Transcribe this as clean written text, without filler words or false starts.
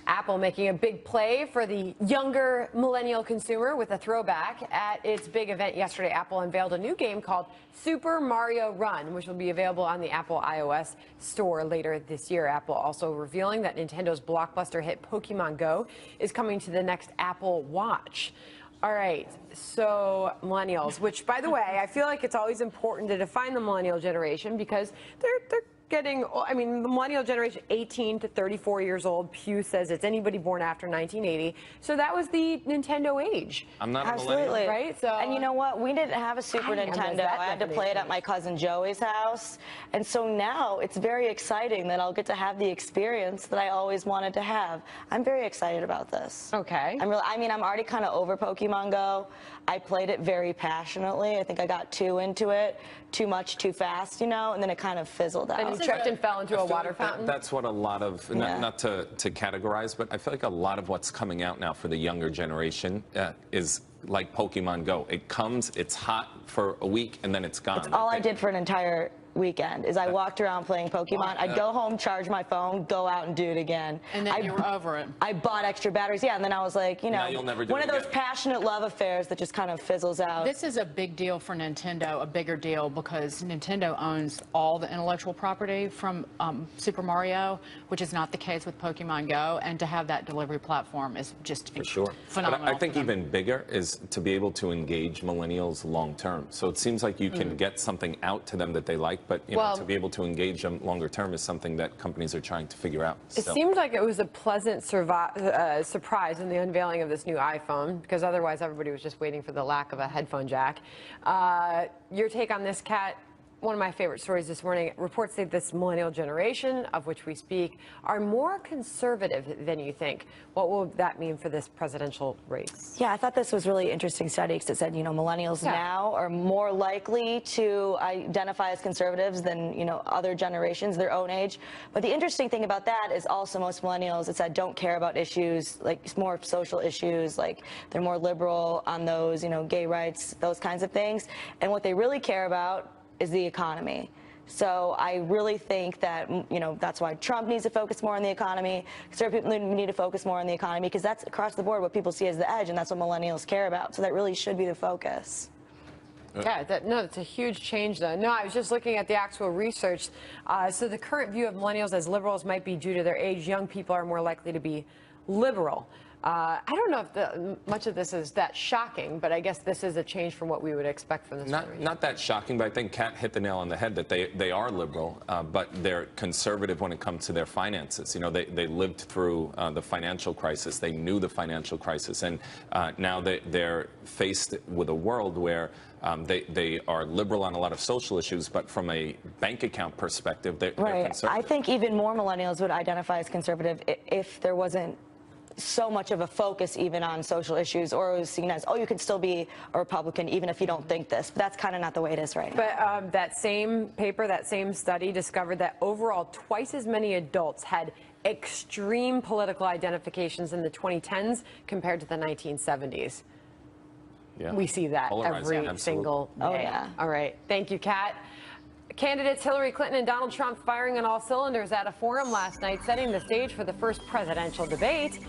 Apple making a big play for the younger millennial consumer with a throwback. At its big event yesterday, Apple unveiled a new game called Super Mario Run, which will be available on the Apple iOS store later this year. Apple also revealing that Nintendo's blockbuster hit Pokemon Go is coming to the next Apple Watch. All right, so millennials, which, by the way, I feel like it's always important to define the millennial generation because they're getting, I mean, the millennial generation, 18 to 34 years old. Pew says it's anybody born after 1980. So that was the Nintendo age. I'm not Absolutely. a millennial. Right? So, and you know what? We didn't have a Super Nintendo. I had to play it at my cousin Joey's house. And so now it's very exciting that I'll get to have the experience that I always wanted to have. I'm very excited about this. Okay. I'm already kind of over Pokemon Go. I played it very passionately. I think I got too into it, too much, too fast, you know, and then it kind of fizzled out. And you tripped and fell into a water fountain? That's what a lot of, not to categorize, but I feel like a lot of what's coming out now for the younger generation is like Pokemon Go. It comes, it's hot for a week, and then it's gone. It's all I did for an entire weekend is I walked around playing Pokemon. I'd go home, charge my phone, go out and do it again. And then you were over it. I bought extra batteries, yeah, and then I was like, you know, Now you'll never do one it of those again. passionate love affairs that just kind of fizzles out. This is a big deal for Nintendo, a bigger deal, because Nintendo owns all the intellectual property from Super Mario, which is not the case with Pokemon Go, and to have that delivery platform is just For sure. phenomenal. But I think even bigger is to be able to engage millennials long term. So it seems like you can get something out to them that they like, but you know, to be able to engage them longer term is something that companies are trying to figure out. It seemed like it was a pleasant surprise in the unveiling of this new iPhone, because otherwise everybody was just waiting for the lack of a headphone jack. Your take on this, Kat? One of my favorite stories this morning, reports say this millennial generation, of which we speak, are more conservative than you think. What will that mean for this presidential race? Yeah, I thought this was really interesting study because it said, you know, millennials now are more likely to identify as conservatives than, you know, other generations their own age. But the interesting thing about that is also most millennials, it said, don't care about issues, like more social issues, like they're more liberal on those, you know, gay rights, those kinds of things. And what they really care about is the economy. So I really think that, you know, that's why Trump needs to focus more on the economy. Conservative people need to focus more on the economy because that's across the board what people see as the edge, and that's what millennials care about. So that really should be the focus. Yeah, it's a huge change, though. No, I was just looking at the actual research. So the current view of millennials as liberals might be due to their age. Young people are more likely to be liberal. I don't know if much of this is that shocking, but I guess this is a change from what we would expect from this generation. Not that shocking, but I think Kat hit the nail on the head that they are liberal, but they're conservative when it comes to their finances. You know, they lived through the financial crisis. They knew the financial crisis, and now they're faced with a world where they are liberal on a lot of social issues, but from a bank account perspective, they're conservative. I think even more millennials would identify as conservative if there wasn't so much of a focus even on social issues, or it was seen as, oh, you can still be a Republican even if you don't think this. But that's kind of not the way it is right now. But that same paper, that same study discovered that overall twice as many adults had extreme political identifications in the 2010s compared to the 1970s. Yeah. We see that every single day. Oh, yeah. All right. Thank you, Kat. Candidates Hillary Clinton and Donald Trump firing on all cylinders at a forum last night, setting the stage for the first presidential debate.